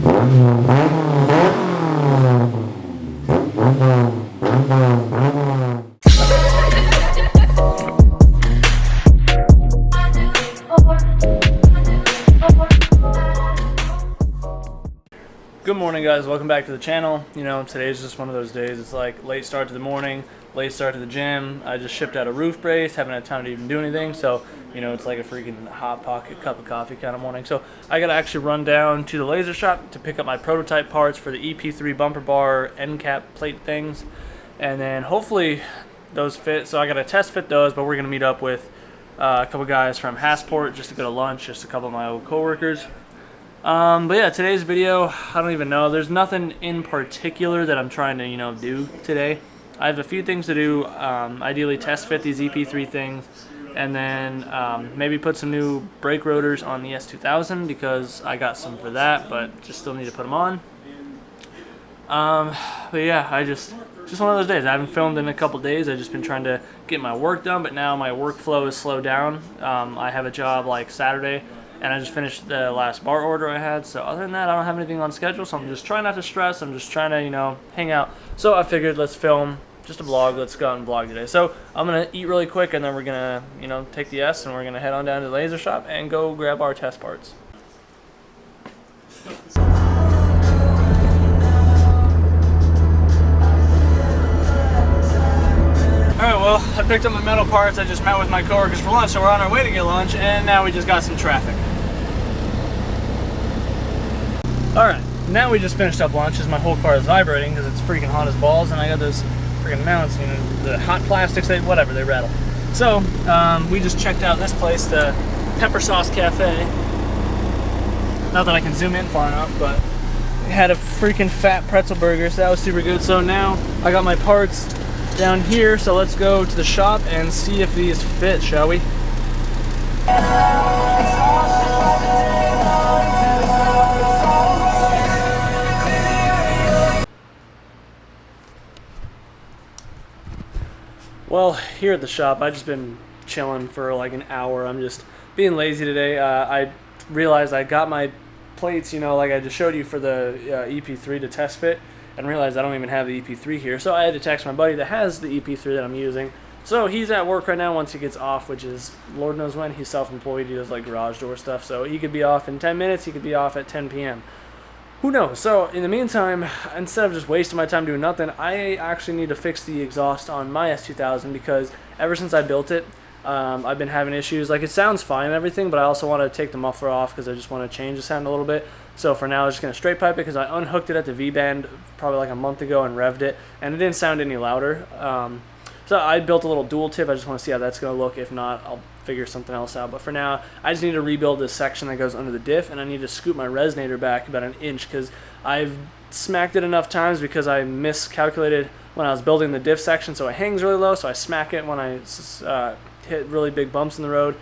Good morning, guys. Welcome back to the channel. You know, today's just one of those days. It's like late start to the morning, late start to the gym. I just shipped out a roof brace, haven't had time to even do anything. So, you know, it's like a freaking hot pocket cup of coffee kind of morning. So I got to actually run down to the laser shop to pick up my prototype parts for the EP3 bumper bar end cap plate things. And then hopefully those fit. So I got to test fit those, but we're going to meet up with a couple guys from Hassport just to go to lunch, just a couple of my old coworkers. But yeah, today's video, I don't even know. There's nothing in particular that I'm trying to, you know, do today. I have a few things to do. Ideally test fit these EP3 things, and then maybe put some new brake rotors on the S2000 because I got some for that, but just still need to put them on. But yeah, just one of those days. I haven't filmed in a couple days. I've just been trying to get my work done, but now my workflow is slowed down. I have a job like Saturday, and I just finished the last bar order I had. So other than that, I don't have anything on schedule. So I'm just trying not to stress. I'm just trying to, you know, hang out. So I figured let's film just a vlog. Let's go out and vlog today. So I'm going to eat really quick, and then we're going to, you know, take the S, and we're going to head on down to the laser shop and go grab our test parts. Alright, well, I picked up my metal parts. I just met with my coworkers for lunch, so we're on our way to get lunch, and now we just got some traffic. Alright, now we just finished up lunch as my whole car is vibrating because it's freaking hot as balls, and I got those freaking mounts, you know, the hot plastics, they rattle. So, we just checked out this place, the Pepper Sauce Cafe. Not that I can zoom in far enough, but it had a freaking fat pretzel burger, so that was super good. So now I got my parts down here, so let's go to the shop and see if these fit, shall we? Well, here at the shop, I've just been chilling for like an hour. I'm just being lazy today. I realized I got my plates, you know, like I just showed you for the EP3 to test fit, and realized I don't even have the EP3 here. So I had to text my buddy that has the EP3 that I'm using. So he's at work right now once he gets off, which is Lord knows when. He's self-employed. He does like garage door stuff. So he could be off in 10 minutes. He could be off at 10 p.m. Who knows? So in the meantime, instead of just wasting my time doing nothing, I actually need to fix the exhaust on my S2000 because ever since I built it, I've been having issues. Like, it sounds fine and everything, but I also want to take the muffler off because I just want to change the sound a little bit. So for now, I'm just going to straight pipe it because I unhooked it at the V-band probably like a month ago and revved it, and it didn't sound any louder. So I built a little dual tip. I just want to see how that's going to look. If not, I'll figure something else out. But for now, I just need to rebuild this section that goes under the diff, and I need to scoot my resonator back about an inch because I've smacked it enough times because I miscalculated when I was building the diff section, so it hangs really low, so I smack it when I hit really big bumps in the road,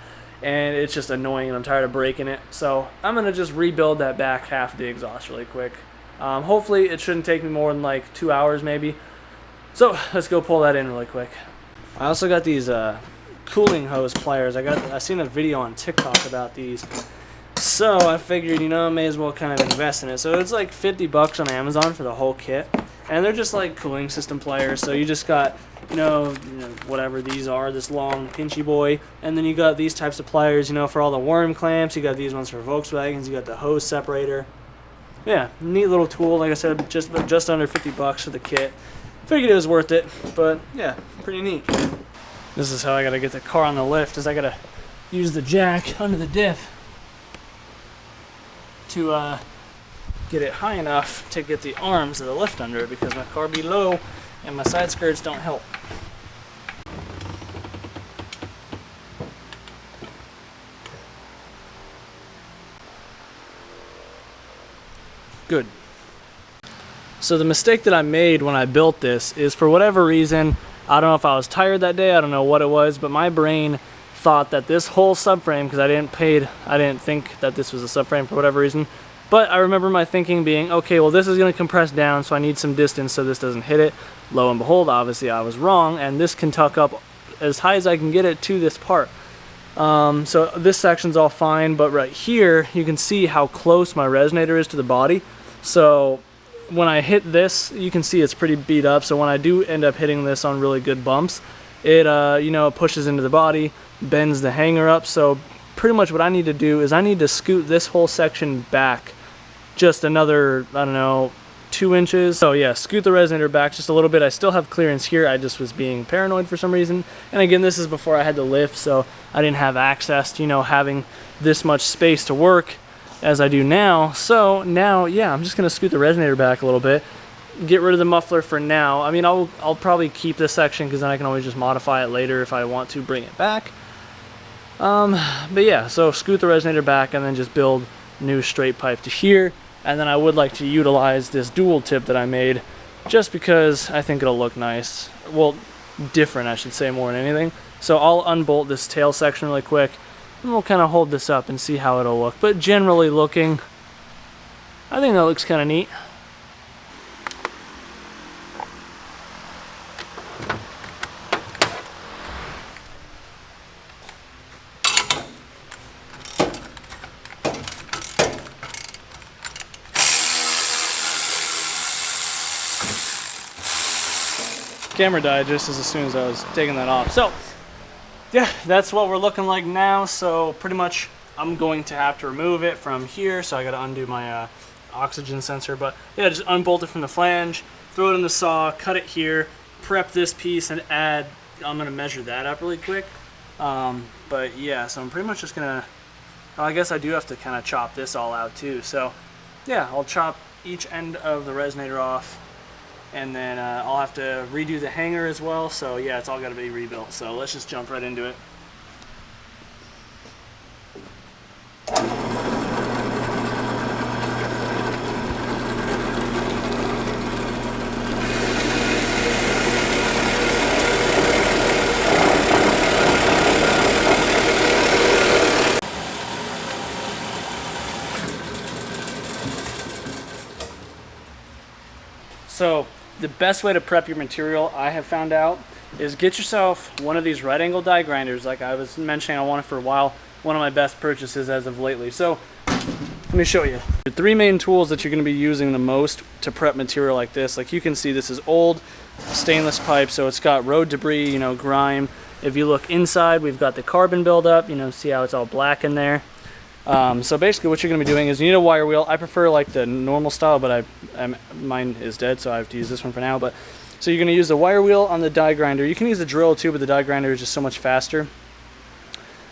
and it's just annoying, and I'm tired of breaking it. So I'm going to just rebuild that back half of the exhaust really quick. Hopefully it shouldn't take me more than like 2 hours maybe. So let's go pull that in really quick. I also got these cooling hose pliers. I seen a video on TikTok about these, so I figured, you know, I may as well kind of invest in it. So it's like $50 on Amazon for the whole kit, and they're just like cooling system pliers. So you just got, you know whatever these are, this long pinchy boy, and then you got these types of pliers, you know, for all the worm clamps. You got these ones for Volkswagens. You got the hose separator. Yeah, neat little tool. Like I said, just under $50 for the kit. Figured it was worth it, but yeah, pretty neat. This is how I gotta get the car on the lift, is I gotta use the jack under the diff to get it high enough to get the arms of the lift under it, because my car be low and my side skirts don't help. Good. So the mistake that I made when I built this is, for whatever reason, I don't know if I was tired that day, I don't know what it was, but my brain thought that this whole subframe, because I didn't think that this was a subframe for whatever reason, but I remember my thinking being, okay, well, this is going to compress down, so I need some distance so this doesn't hit it. Lo and behold, obviously I was wrong, and this can tuck up as high as I can get it to this part. So this section's all fine, but right here you can see how close my resonator is to the body. So when I hit this, you can see it's pretty beat up. So when I do end up hitting this on really good bumps, it you know, it pushes into the body, bends the hanger up. So pretty much what I need to do is I need to scoot this whole section back just another, I don't know, 2 inches. So yeah, scoot the resonator back just a little bit. I still have clearance here. I just was being paranoid for some reason. And again, this is before I had the lift, so I didn't have access to, you know, having this much space to work as I do now. So now, yeah, I'm just gonna scoot the resonator back a little bit, get rid of the muffler for now. I mean, I'll probably keep this section because then I can always just modify it later if I want to bring it back. But yeah, so scoot the resonator back and then just build new straight pipe to here. And then I would like to utilize this dual tip that I made just because I think it'll look nice. Well, different, I should say, more than anything. So I'll unbolt this tail section really quick and we'll kind of hold this up and see how it'll look. But generally looking, I think that looks kind of neat. Camera died just as soon as I was taking that off. So yeah, that's what we're looking like now. So pretty much I'm going to have to remove it from here. So I got to undo my oxygen sensor, but yeah, just unbolt it from the flange, throw it in the saw, cut it here, prep this piece and add, I'm going to measure that up really quick. But yeah, so I'm pretty much just gonna, well, I guess I do have to kind of chop this all out too. So yeah, I'll chop each end of the resonator off. And then I'll have to redo the hanger as well. So yeah, it's all got to be rebuilt. So let's just jump right into it. So the best way to prep your material, I have found out, is get yourself one of these right angle die grinders. Like I was mentioning, I wanted for a while. One of my best purchases as of lately. So let me show you. The 3 main tools that you're going to be using the most to prep material like this. Like you can see, this is old stainless pipe, so it's got road debris, you know, grime. If you look inside, we've got the carbon buildup. You know, see how it's all black in there. So basically what you're going to be doing is you need a wire wheel. I prefer like the normal style, but mine is dead, so I have to use this one for now. But so you're going to use the wire wheel on the die grinder. You can use the drill too, but the die grinder is just so much faster.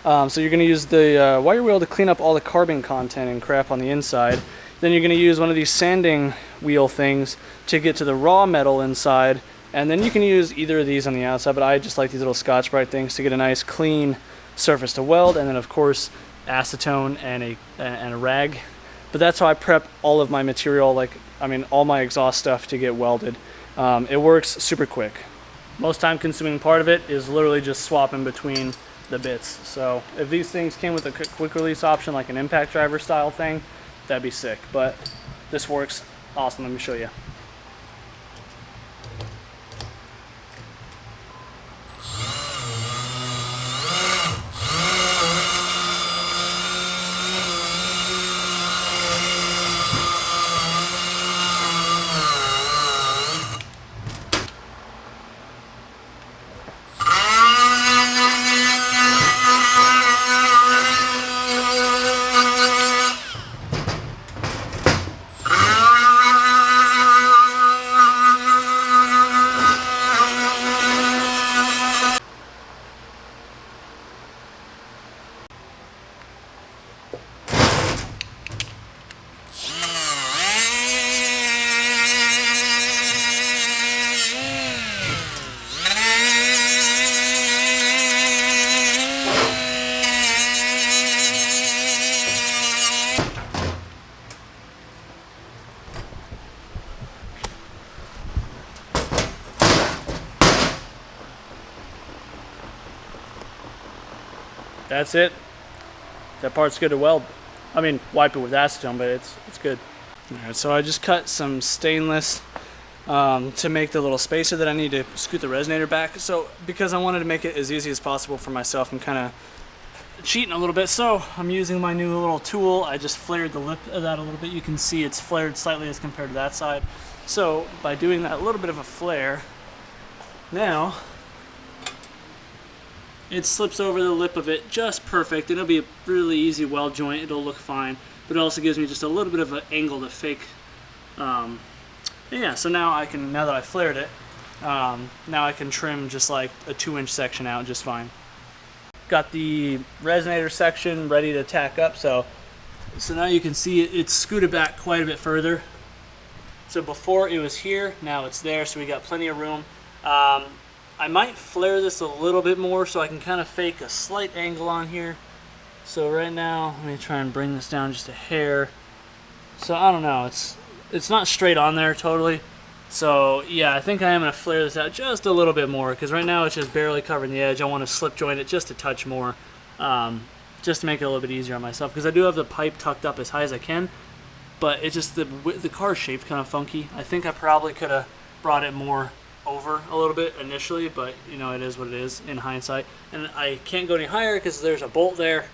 So you're going to use the wire wheel to clean up all the carbon content and crap on the inside. Then you're going to use one of these sanding wheel things to get to the raw metal inside. And then you can use either of these on the outside, but I just like these little Scotch-Brite things to get a nice clean surface to weld. And then of course acetone and a rag. But that's how I prep all of my material, like I mean all my exhaust stuff to get welded. It works super quick. Most time consuming part of it is literally just swapping between the bits. So if these things came with a quick release option like an impact driver style thing, that'd be sick. But this works awesome. Let me show you. That's it. That part's good to weld. I mean, wipe it with acetone, but it's good. All right, so I just cut some stainless to make the little spacer that I need to scoot the resonator back. So because I wanted to make it as easy as possible for myself, I'm kind of cheating a little bit, so I'm using my new little tool. I just flared the lip of that a little bit. You can see it's flared slightly as compared to that side. So by doing that little bit of a flare, now it slips over the lip of it just perfect. It'll be a really easy weld joint. It'll look fine, but it also gives me just a little bit of an angle to fake. Yeah, so now now that I flared it, now I can trim just like a 2-inch section out just fine. Got the resonator section ready to tack up, so now you can see it's scooted back quite a bit further. So before it was here, now it's there, so we got plenty of room. I might flare this a little bit more so I can kind of fake a slight angle on here. So right now, let me try and bring this down just a hair. So I don't know, it's not straight on there totally. So yeah, I think I am going to flare this out just a little bit more, because right now it's just barely covering the edge. I want to slip joint it just a touch more, just to make it a little bit easier on myself, because I do have the pipe tucked up as high as I can, but it's just the car shape's kind of funky. I think I probably could have brought it more over a little bit initially, but you know, it is what it is in hindsight. And I can't go any higher because there's a bolt there.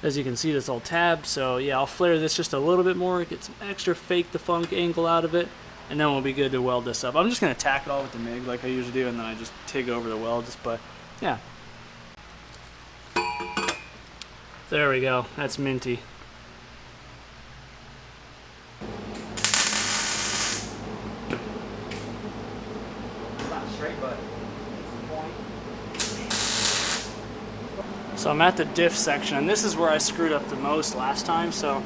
As you can see, this old tab. So yeah, I'll flare this just a little bit more, get some extra fake the funk angle out of it, and then we'll be good to weld this up. I'm just going to tack it all with the MIG like I usually do, and then I just TIG over the welds, but yeah. There we go, that's minty. Not straight, but it's the point. So I'm at the diff section, and this is where I screwed up the most last time, so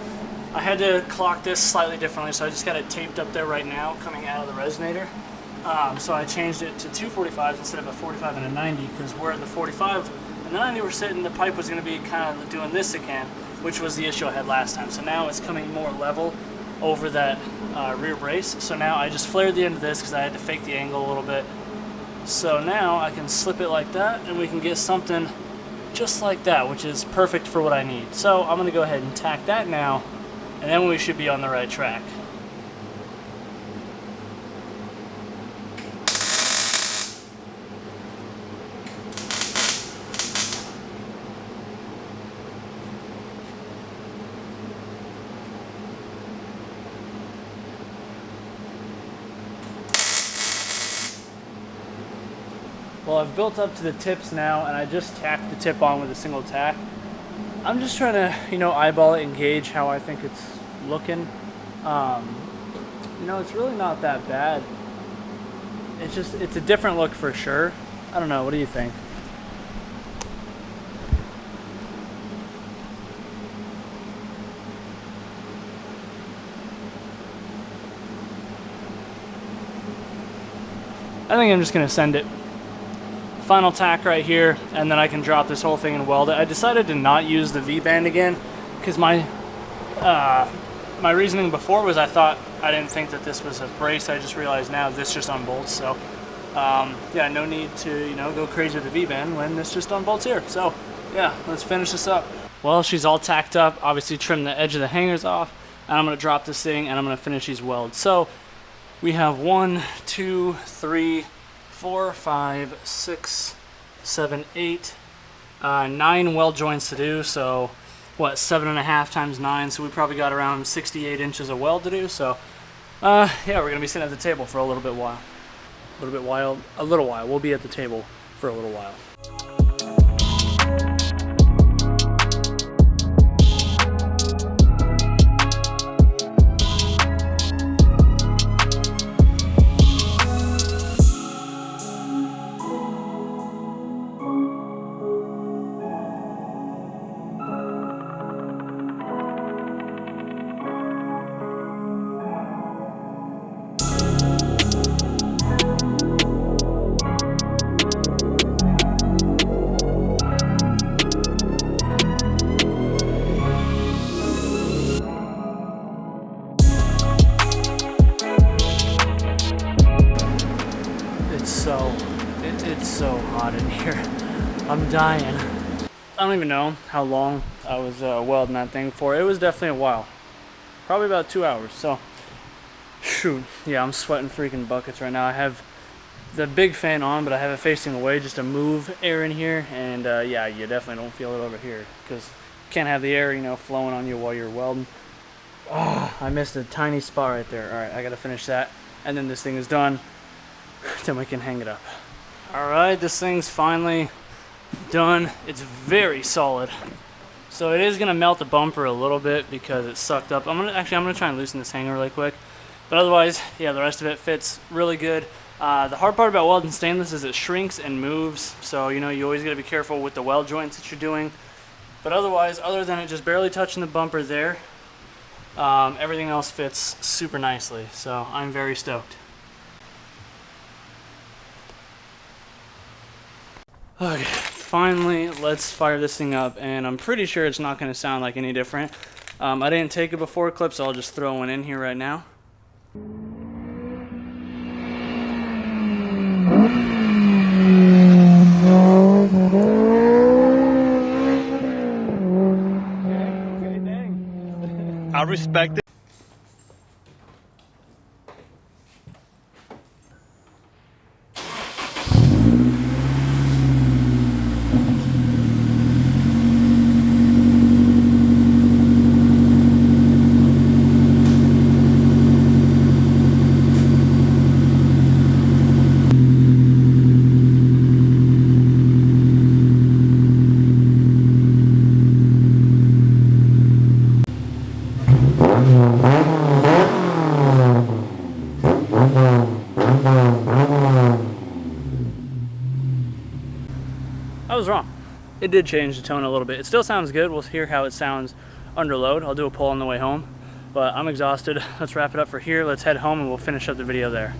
I had to clock this slightly differently, so I just got it taped up there right now coming out of the resonator. So I changed it to 245s instead of a 45 and a 90, because where the 45 and the 90 were sitting, the pipe was going to be kind of doing this again, which was the issue I had last time. So now it's coming more level over that rear brace. So now I just flared the end of this because I had to fake the angle a little bit. So now I can slip it like that, and we can get something just like that, which is perfect for what I need. So I'm going to go ahead and tack that now, and then we should be on the right track. Well, I've built up to the tips now, and I just tacked the tip on with a single tack. I'm just trying to, you know, eyeball it and gauge how I think it's looking. You know, it's really not that bad. It's a different look for sure. I don't know, what do you think? I think I'm just gonna send it. Final tack right here, and then I can drop this whole thing and weld it. I decided to not use the V-band again because my reasoning before was I didn't think that this was a brace. I just realized now this just unbolts. So yeah, no need to, you know, go crazy with the V-band when this just unbolts here. So yeah, let's finish this up. Well, she's all tacked up. Obviously trim the edge of the hangers off, and I'm gonna drop this thing and I'm gonna finish these welds. So we have 1, 2, 3, 4, 5, 6, 7, 8, 9 weld joints to do. So what, 7.5 times 9, so we probably got around 68 inches of weld to do. So yeah, we're gonna be sitting at the table for a little while. We'll be at the table for a little while. It's so hot in here. I'm dying. I don't even know how long I was welding that thing for. It was definitely a while. Probably about 2 hours. So, shoot. Yeah, I'm sweating freaking buckets right now. I have the big fan on, but I have it facing away just to move air in here, and yeah, you definitely don't feel it over here because you can't have the air, you know, flowing on you while you're welding. Oh, I missed a tiny spot right there. All right, I gotta finish that, and then this thing is done. Then we can hang it up. All right, this thing's finally done. It's very solid. So it is gonna melt the bumper a little bit because it's sucked up. I'm gonna try and loosen this hanger really quick. But otherwise, yeah, the rest of it fits really good. The hard part about welding stainless is it shrinks and moves. So, you know, you always gotta be careful with the weld joints that you're doing. But otherwise, other than it just barely touching the bumper there, everything else fits super nicely. So I'm very stoked. Okay, finally, let's fire this thing up, and I'm pretty sure it's not going to sound like any different. I didn't take a before clip, so I'll just throw one in here right now. Okay, dang. I respect it. I was wrong. It did change the tone a little bit. It still sounds good. We'll hear how it sounds under load. I'll do a pull on the way home, but I'm exhausted. Let's wrap it up for here. Let's head home and we'll finish up the video there.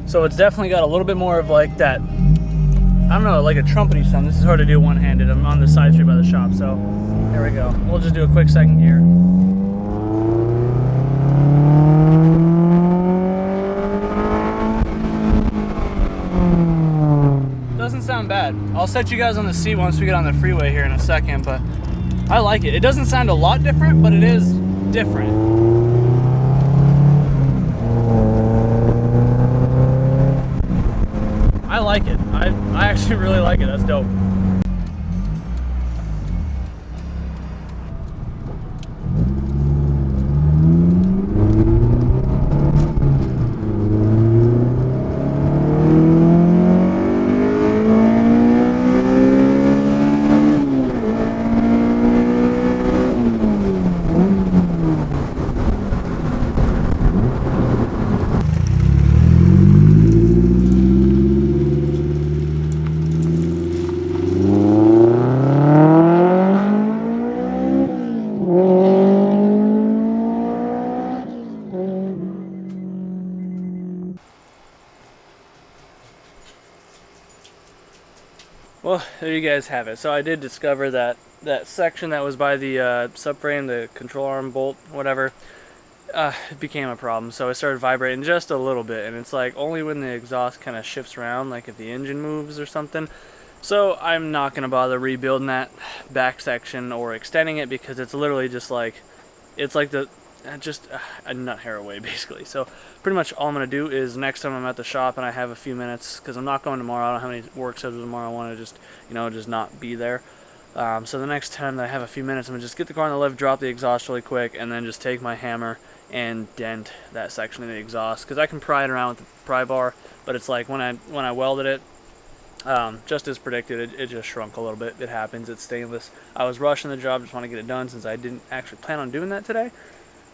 So it's definitely got a little bit more of like that, I don't know, like a trumpety sound. This is hard to do one-handed. I'm on the side street by the shop, so there we go. We'll just do a quick second gear. Doesn't sound bad. I'll set you guys on the seat once we get on the freeway here in a second, but I like it. It doesn't sound a lot different, but it is different. I like it. I actually really like it. That's dope. Well, there you guys have it. So I did discover that section that was by the subframe, the control arm bolt, whatever, it became a problem. So it started vibrating just a little bit, and it's like only when the exhaust kind of shifts around, like if the engine moves or something. So I'm not going to bother rebuilding that back section or extending it because it's literally just like, it's like just a nut hair away basically. So pretty much all I'm going to do is next time I'm at the shop and I have a few minutes, because I'm not going tomorrow, I don't have any work scheduled tomorrow, I want to just, you know, just not be there. So the next time that I have a few minutes, I'm going to just get the car on the lift, drop the exhaust really quick, and then just take my hammer and dent that section of the exhaust, because I can pry it around with the pry bar, but it's like when I welded it, just as predicted, it just shrunk a little bit. It happens, it's stainless. I was rushing the job, just want to get it done since I didn't actually plan on doing that today.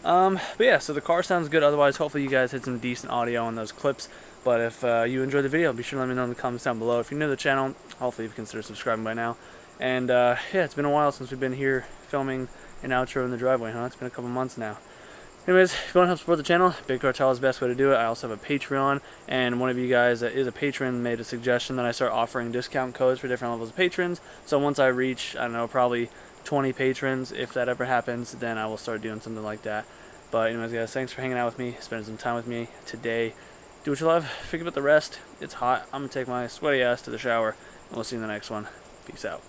But yeah, so the car sounds good. Otherwise, hopefully you guys had some decent audio on those clips. But if you enjoyed the video, be sure to let me know in the comments down below. If you're new to the channel, hopefully you've considered subscribing by now. And yeah, it's been a while since we've been here filming an outro in the driveway, huh? It's been a couple months now. Anyways, if you want to help support the channel, Big Cartel is the best way to do it. I also have a Patreon, and one of you guys that is a patron made a suggestion that I start offering discount codes for different levels of patrons. So once I reach, I don't know, probably 20 patrons, if that ever happens, then I will start doing something like that. But anyways, guys, thanks for hanging out with me, spending some time with me today. Do what you love, forget about the rest. It's hot. I'm going to take my sweaty ass to the shower, and we'll see you in the next one. Peace out.